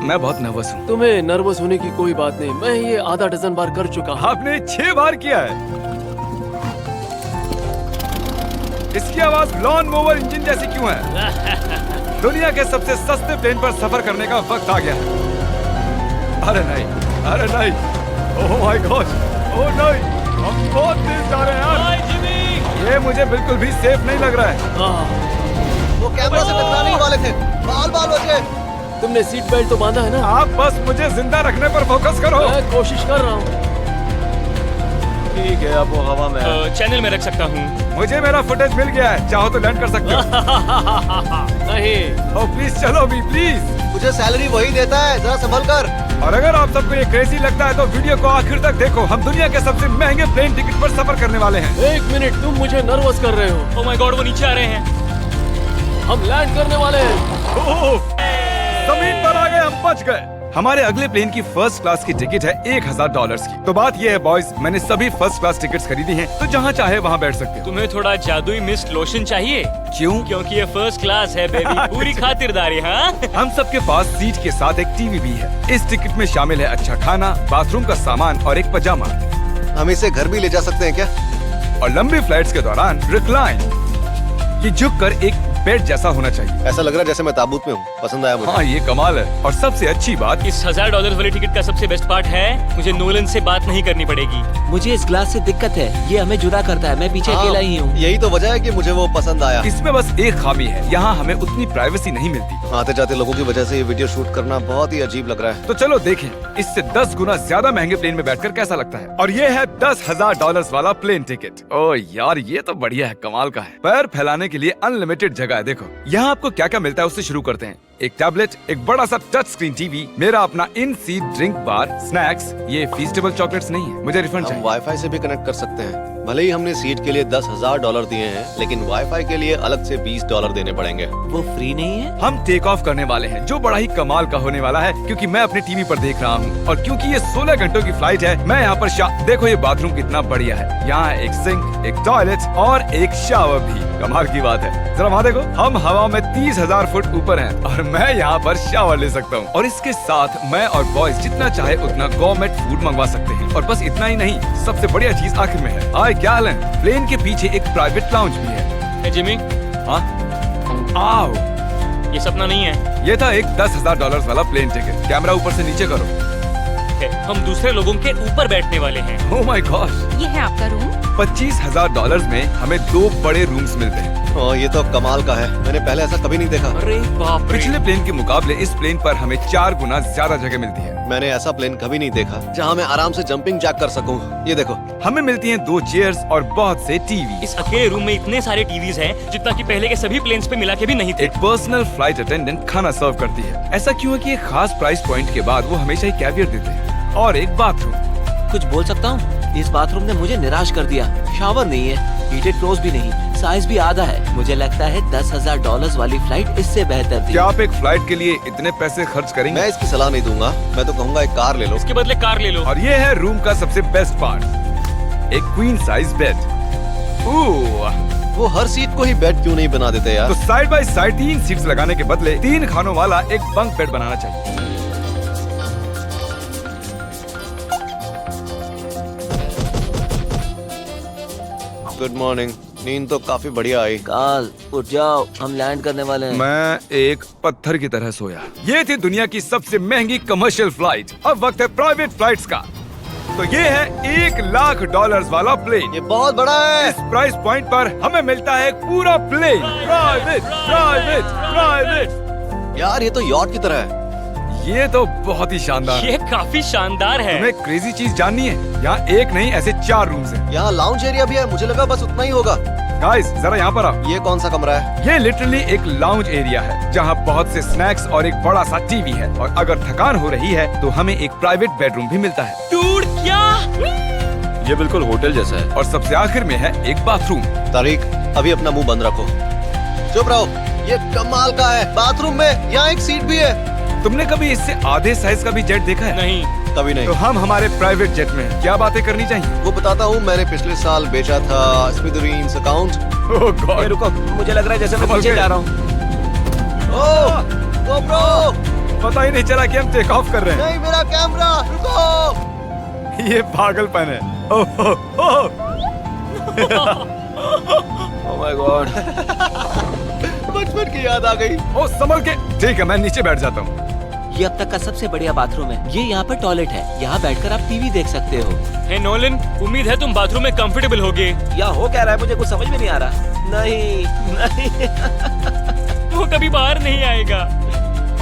मैं बहुत नर्वस हूँ। तुम्हें नर्वस होने की कोई बात नहीं, मैं ये आधा डजन बार कर चुका हूँ। आपने 6 बार किया है। इसकी आवाज लॉन मोवर इंजन जैसी क्यों है? दुनिया के सबसे सस्ते प्लेन पर सफर करने का वक्त आ गया है। अरे नहीं, अरे नहीं, ओह माय गॉड, ओह नहीं, हम बहुत तेज जा रहे हैं यार। ये मुझे बिल्कुल भी सेफ नहीं लग रहा है। वो कैमरा से टकराने ही वाले थे, बाल बाल बच गए। तुमने सीट बेल्ट तो बांधा है ना? आप बस मुझे जिंदा रखने पर फोकस करो। मैं कोशिश कर रहा हूँ। ठीक है, अब वो हवा में है। चैनल में रख सकता हूँ। मुझे मेरा फुटेज मिल गया है, चाहो तो लैंड कर सकते हो। नहीं। ओह प्लीज चलो भी प्लीज। मुझे सैलरी वही देता है, जरा संभल कर। और अगर आप सबको ये क्रेजी लगता है तो वीडियो को आखिर तक देखो। हम दुनिया के सबसे महंगे प्लेन टिकट पर सफर करने वाले हैं। 1 मिनट, तुम मुझे नर्वस कर रहे हो। ओह माय गॉड, वो नीचे आ रहे हैं। हम लैंड करने वाले हैं। ओह, जमीन पर आ गए, हम बच गए। हमारे अगले प्लेन की फर्स्ट क्लास की टिकट है $1000 की। तो बात ये है बॉयज, मैंने सभी फर्स्ट क्लास टिकट्स खरीदी हैं, तो जहाँ चाहे वहाँ बैठ सकते हो। तुम्हें थोड़ा जादुई मिस्ट लोशन चाहिए? क्यों? क्योंकि ये फर्स्ट क्लास है बेबी, पूरी खातिरदारी। हाँ, हम सबके पास सीट के साथ एक टीवी भी है। इस टिकट में शामिल है अच्छा खाना, बाथरूम का सामान और एक पजामा। हम इसे घर भी ले जा सकते हैं क्या? और लंबी फ्लाइट्स के दौरान रिक्लाइन, कि झुक कर एक बेड जैसा होना चाहिए। ऐसा लग रहा है जैसे मैं ताबूत में हूँ। पसंद आया मुझे। हाँ ये कमाल है। और सबसे अच्छी बात, इस $1000 वाली टिकट का सबसे बेस्ट पार्ट है, मुझे नोलन से बात नहीं करनी पड़ेगी। मुझे इस ग्लास से दिक्कत है, ये हमें जुदा करता है। मैं पीछे अकेला ही हूँ। यही तो वजह है कि मुझे वो पसंद आया। इसमें बस एक खामी है, यहाँ हमें उतनी प्राइवेसी नहीं मिलती। आते जाते लोगों की वजह से ये वीडियो शूट करना बहुत ही अजीब लग रहा है। तो चलो देखें, इससे 10 गुना ज्यादा महंगे प्लेन में बैठकर कैसा लगता है। और ये है $10,000 वाला प्लेन टिकट। ओह यार, ये तो बढ़िया है, कमाल का है। पैर फैलाने के लिए अनलिमिटेड जगह है। देखो यहाँ आपको क्या क्या मिलता है, उससे शुरू करते हैं। एक टैबलेट, एक बड़ा सा टच स्क्रीन टीवी, मेरा अपना इन सीट ड्रिंक बार, स्नैक्स। ये फीस्टेबल चॉकलेट्स नहीं है, मुझे रिफंड हम चाहिए। वाईफाई से भी कनेक्ट कर सकते हैं। भले ही हमने सीट के लिए $10,000 दिए हैं, लेकिन वाईफाई के लिए अलग से $20 देने पड़ेंगे। वो फ्री नहीं है? हम टेक ऑफ करने वाले हैं, जो बड़ा ही कमाल का होने वाला है, क्योंकि मैं अपने टीवी पर देख रहा हूँ। और क्योंकि ये 16 घंटों की फ्लाइट है, मैं यहाँ पर देखो ये बाथरूम कितना बढ़िया है। यहाँ एक सिंक, एक टॉयलेट और एक शावर भी। कमाल की बात है, जरा वहाँ देखो, हम हवा में 30,000 फुट ऊपर हैं और मैं यहाँ पर शावर ले सकता हूँ। और इसके साथ मैं और बॉयज जितना चाहे उतना गवर्नमेंट फूड मंगवा सकते हैं। और बस इतना ही नहीं, सबसे बढ़िया चीज आखिर में है। आए क्या हाल है? प्लेन के पीछे एक प्राइवेट लाउंज भी है। ए जिमी, हाँ, आओ। ये सपना नहीं है। ये था एक $10,000 वाला प्लेन टिकट। कैमरा ऊपर से नीचे करो। हम दूसरे लोगों के ऊपर बैठने वाले हैं। ओह माय गॉड, ये है आपका रूम। $25,000 में हमें 2 बड़े रूम्स मिलते हैं। ये तो कमाल का है, मैंने पहले ऐसा कभी नहीं देखा। अरे बाप रे। पिछले प्लेन के मुकाबले इस प्लेन पर हमें 4 गुना ज्यादा जगह मिलती है। मैंने ऐसा प्लेन कभी नहीं देखा जहाँ मैं आराम से जंपिंग जैक कर सकूं। ये देखो, हमें मिलती हैं 2 चेयर्स और बहुत से टीवी। इस अकेले रूम में इतने सारे टीवीज हैं, जितना कि पहले के सभी प्लेन्स पे मिला के भी नहीं थे। एक पर्सनल फ्लाइट अटेंडेंट खाना सर्व करती है। ऐसा क्यों है कि एक खास प्राइस पॉइंट के बाद वो हमेशा ही कैवियर देते हैं। और एक बाथरूम। कुछ बोल सकता हूँ? इस बाथरूम ने मुझे निराश कर दिया। शावर नहीं है, हीटेड क्लोज भी नहीं, साइज भी आधा है। मुझे लगता है $10,000 वाली फ्लाइट इससे बेहतर थी। क्या आप एक फ्लाइट के लिए इतने पैसे खर्च करेंगे? मैं इसकी सलाह नहीं दूंगा। मैं तो कहूँगा एक कार ले लो। इसके बदले कार ले लो। और ये है रूम का सबसे बेस्ट पार्ट, एक क्वीन साइज बेड। वो हर सीट को ही बेड क्यों नहीं बना देते यार? तो साइड बाय साइड 3 सीट्स लगाने के बदले 3 खानों वाला एक बंक बेड बनाना चाहिए। Good morning. नींद तो काफी बढ़िया आई। काल उठ जाओ, हम लैंड करने वाले हैं। मैं एक पत्थर की तरह सोया। ये थी दुनिया की सबसे महंगी कमर्शियल फ्लाइट। अब वक्त है प्राइवेट फ्लाइट्स का। तो ये है $1,00,000 वाला प्लेन। ये बहुत बड़ा है। इस प्राइस पॉइंट पर हमें मिलता है एक पूरा प्लेन। Private, private, private. यार ये तो यॉट की तरह है। ये तो बहुत ही शानदार। ये काफी शानदार है। तुम्हें क्रेजी चीज जाननी है? यहाँ एक नहीं, ऐसे 4 रूम्स हैं। यहाँ लाउंज एरिया भी है। मुझे लगा बस उतना ही होगा। गाइस जरा यहाँ पर आओ। ये कौन सा कमरा है? ये लिटरली एक लाउंज एरिया है, जहाँ बहुत से स्नैक्स और एक बड़ा सा टीवी है। और अगर थकान हो रही है तो हमें एक प्राइवेट बेडरूम भी मिलता है। डूड, क्या? ये बिल्कुल होटल जैसा है। और सबसे आखिर में है एक बाथरूम। तारीक, अभी अपना मुंह बंद रखो। चुप रहो। ये कमाल का है। बाथरूम में यहाँ एक सीट भी है। तुमने कभी इससे आधे साइज का भी जेट देखा है? नहीं, कभी नहीं। तो हम हमारे प्राइवेट जेट में हैं। क्या बातें करनी चाहिए? वो बताता हूँ, मैंने पिछले साल बेचा था स्मिथेरियंस अकाउंट। ओह गॉड, रुको, मुझे लग रहा है जैसे मैं संभल पीछे के। जा रहा हूँ। ओह, GoPro! पता ही नहीं चला कि हम टेक ऑफ कर रहे नहीं मेरा कैमरा, रुको। हैं। ये पागलपन है। Oh, oh, oh. Oh my god. बचपन की याद आ गई। ओ संभल के। ठीक है, मैं नीचे बैठ जाता हूँ। ये अब तक का सबसे बढ़िया बाथरूम है। ये यहाँ पर टॉयलेट है। यहाँ बैठकर आप टीवी देख सकते हो। हे नोलन, उम्मीद है तुम बाथरूम में कंफर्टेबल होगे। या हो क्या रहा है, मुझे कुछ समझ में नहीं आ रहा। नहीं नहीं। वो कभी बाहर नहीं आएगा।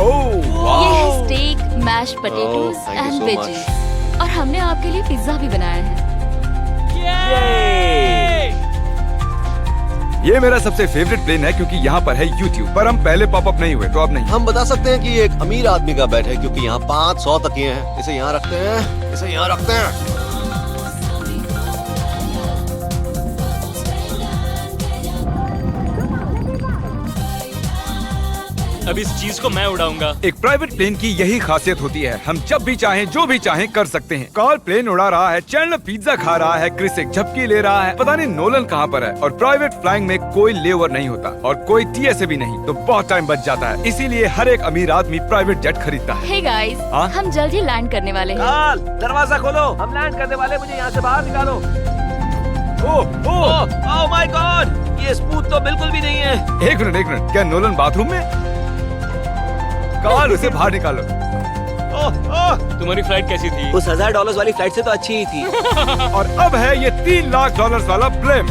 ओह ये वाह। है steak, mash potatoes thank you and so veggies. और हमने आपके लिए पिज्जा भी बनाया है। ये मेरा सबसे फेवरेट प्लेन है क्योंकि यहाँ पर है YouTube। पर हम पहले पॉपअप नहीं हुए तो अब नहीं। हम बता सकते हैं कि ये एक अमीर आदमी का बेड है क्योंकि यहाँ 500 तकिए हैं। इसे यहाँ रखते हैं, इसे यहाँ रखते हैं। अब इस चीज को मैं उड़ाऊंगा। एक प्राइवेट प्लेन की यही खासियत होती है, हम जब भी चाहें जो भी चाहें कर सकते हैं। कार्ल प्लेन उड़ा रहा है, चैंडलर पिज्जा खा रहा है, क्रिस एक झपकी ले रहा है, पता नहीं नोलन कहाँ पर है। और प्राइवेट फ्लाइंग में कोई लेओवर नहीं होता और कोई TSA भी नहीं, तो बहुत टाइम बच जाता है। इसीलिए हर एक अमीर आदमी प्राइवेट जेट खरीदता है। हे गाइस, हाँ? हम जल्द ही लैंड करने वाले हैं। काल, दरवाजा खोलो, हम लैंड करने वाले। मुझे यहाँ से बाहर निकालो। ओह ओह। ओह माय गॉड, ये स्मूथ तो बिल्कुल भी नहीं है। एक मिनट, क्या नोलन बाथरूम में? कार्ल उसे बाहर निकालो। तुम्हारी फ्लाइट कैसी थी? उस $1000 वाली फ्लाइट से तो अच्छी ही थी। और अब है ये $3 लाख वाला ब्लिम।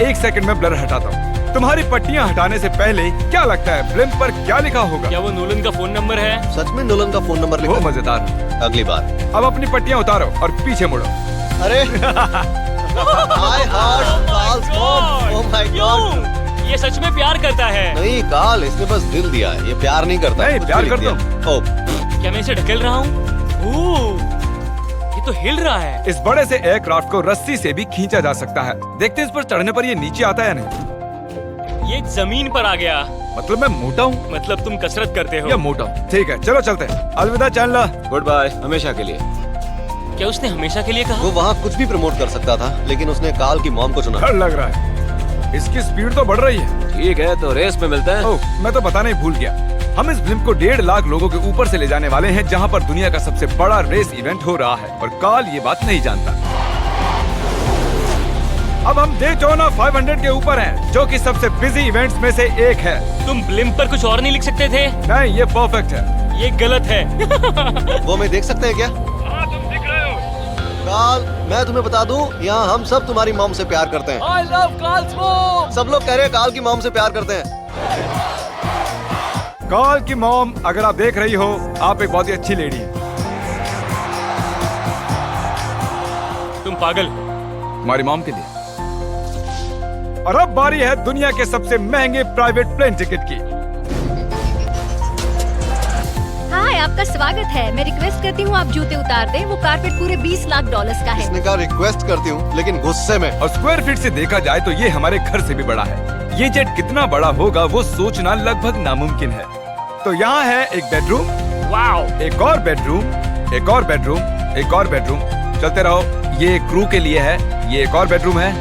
एक सेकंड में ब्लर हटाता हूँ। तुम्हारी पट्टियाँ हटाने से पहले क्या लगता है ब्लिम पर क्या लिखा होगा? क्या वो नोलन का फोन नंबर है? सच में नोलन का फोन नंबर वो लिखा? मजेदार। अगली बार। अब अपनी पट्टियाँ उतारो और पीछे मुड़ो। अरे my heart, Carl's mom, oh my God. क्यों? ये सच में प्यार करता है। नहीं कार्ल, इसने बस दिल दिया है, ये प्यार नहीं करता। नहीं, कुछ प्यार भी लिख करता दिया। ओह, क्या मैं इसे ढकेल रहा हूँ? ओह, ये तो हिल रहा है। इस बड़े से एयरक्राफ्ट को रस्सी से भी खींचा जा सकता है। देखते हैं इस पर चढ़ने पर ये नीचे आता है या नहीं। ये जमीन पर आ गया। मतलब मैं मोटा हूँ मतलब तुम कसरत करते या हो। मोटा हूँ? ठीक है, चलो चलते हैं। अलविदा चैंडलर। गुड बाय, हमेशा के लिए। क्या उसने हमेशा के लिए कहा? वो वहाँ कुछ भी प्रमोट कर सकता था, लेकिन उसने कार्ल की मॉम को चुना। डर लग रहा है। इसकी स्पीड तो बढ़ रही है। ठीक है, तो रेस में मिलते हैं। ओह, मैं तो बताना ही भूल गया। हम इस ब्लिम्प को 1.5 लाख लोगों के ऊपर से ले जाने वाले हैं, जहाँ पर दुनिया का सबसे बड़ा रेस इवेंट हो रहा है। और कार्ल ये बात नहीं जानता। अब हम डेटोना 500 के ऊपर हैं, जो कि सबसे बिजी इवेंट्स में से एक है। तुम ब्लिम्प पर कुछ और नहीं लिख सकते थे? नहीं, ये परफेक्ट है। ये गलत है। वो हमें देख सकते हैं क्या? हाँ, तुम दिख रहे हो। कार्ल, मैं तुम्हें बता दूं, यहाँ हम सब तुम्हारी मॉम से प्यार करते हैं। I love Carl's mom. सब लोग कह रहे हैं कार्ल की मॉम से प्यार करते हैं। कार्ल की मॉम, अगर आप देख रही हो, आप एक बहुत ही अच्छी लेडी है। तुम पागल। हमारी मॉम के लिए। और अब बारी है दुनिया के सबसे महंगे प्राइवेट प्लेन टिकट की। हाय, आपका स्वागत है। मैं रिक्वेस्ट करती हूँ आप जूते उतार दें। वो कारपेट पूरे $20 लाख का है। इसने कहा रिक्वेस्ट करती हूँ, लेकिन गुस्से में। और स्क्वायर फीट से देखा जाए तो ये हमारे घर से भी बड़ा है। ये जेट कितना बड़ा होगा वो सोचना लगभग नामुमकिन है। तो यहाँ है एक बेडरूम, वाओ, एक और बेडरूम, एक और बेडरूम, एक और बेडरूम। चलते रहो। ये क्रू के लिए है। ये एक और बेडरूम है।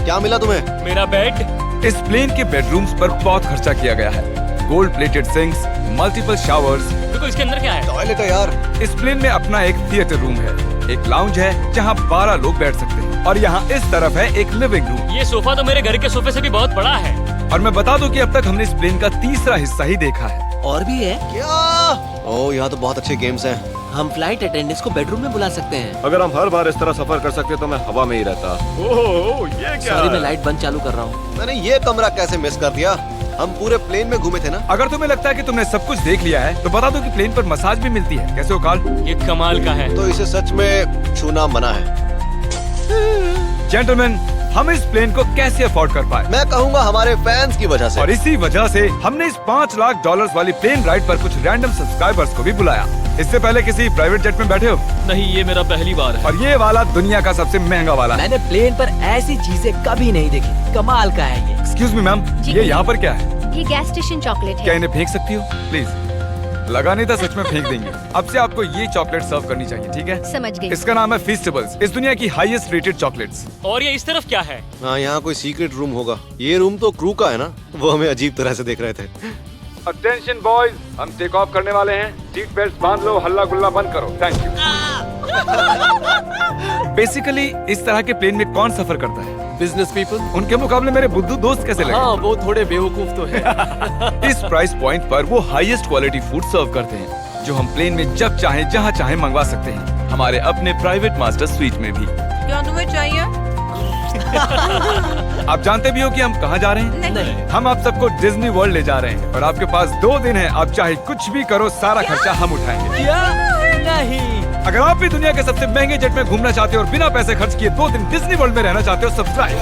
क्या मिला तुम्हें? मेरा बेड। इस प्लेन के बेडरूम्स पर बहुत खर्चा किया गया है। Gold plated sinks, multiple showers. देखो इसके अंदर क्या है। टॉयलेट है यार। इस प्लेन में अपना एक थिएटर रूम है, एक लाउंज है जहाँ 12 लोग बैठ सकते हैं, और यहाँ इस तरफ है एक लिविंग रूम। ये सोफा तो मेरे घर के सोफे से भी बहुत बड़ा है। और मैं बता दूं कि अब तक हमने इस प्लेन का तीसरा हिस्सा ही देखा है। और भी है। क्या? ओह, यहाँ तो बहुत अच्छे गेम्स हैं। हम फ्लाइट अटेंडेंट्स को बेडरूम में बुला सकते हैं। अगर हम हर बार इस तरह सफर कर सकते तो मैं हवा में ही रहता। ओह, ये सॉरी, मैं लाइट बंद चालू कर रहा हूँ। मैंने ये कमरा कैसे मिस कर दिया? हम पूरे प्लेन में घूमे थे ना। अगर तुम्हें लगता है कि तुमने सब कुछ देख लिया है तो बता दो कि प्लेन पर मसाज भी मिलती है। कैसे हो कार्ल? ये कमाल का है। तो इसे सच में छूना मना है। जेंटलमैन, हम इस प्लेन को कैसे अफोर्ड कर पाए? मैं कहूँगा हमारे फैंस की वजह से। और इसी वजह से हमने इस $5 लाख वाली प्लेन राइड पर कुछ रैंडम सब्सक्राइबर्स को भी बुलाया। इससे पहले किसी प्राइवेट जेट में बैठे हो? नहीं, ये मेरा पहली बार है। और ये वाला दुनिया का सबसे महंगा वाला है। मैंने प्लेन पर ऐसी चीजें कभी नहीं देखी। कमाल का है ये। एक्सक्यूज मी मैम, जी, ये यहाँ पर क्या है? ये गैस स्टेशन चॉकलेट क्या है। इन्हें फेंक सकती हो प्लीज? लगा नहीं था, सच में फेंक देंगे। अब से आपको ये चॉकलेट सर्व करनी चाहिए, ठीक है? समझ गई। इसका नाम है फीस्टेबल्स, इस दुनिया की हाईएस्ट रेटेड चॉकलेट्स। और ये इस तरफ क्या है? हाँ, यहाँ कोई सीक्रेट रूम होगा। ये रूम तो क्रू का है ना, वो हमें अजीब तरह से देख रहे थे। अटेंशन बॉयज, हम टेक ऑफ करने वाले हैं। सीट बेल्ट बांध लो, हल्ला गुल्ला बंद करो। Thank you. बेसिकली इस तरह के प्लेन में कौन सफर करता है? Business people. उनके मुकाबले मेरे बुद्धू दोस्त कैसे लगे? हाँ, वो थोड़े बेवकूफ तो है। इस प्राइस पॉइंट पर वो हाईएस्ट क्वालिटी फूड सर्व करते हैं, जो हम प्लेन में जब चाहे जहाँ चाहे मंगवा सकते हैं, हमारे अपने प्राइवेट मास्टर स्वीट में भी। क्या तुम्हें चाहिए? आप जानते भी हो कि हम कहाँ जा रहे हैं? नहीं। हम आप सबको डिज्नी वर्ल्ड ले जा रहे हैं और आपके पास 2 दिन है। आप चाहे कुछ भी करो, सारा खर्चा हम उठाएंगे। क्या? नहीं। अगर आप भी दुनिया के सबसे महंगे जेट में घूमना चाहते हो और बिना पैसे खर्च किए 2 दिन डिज्नी वर्ल्ड में रहना चाहते हो, सब्सक्राइब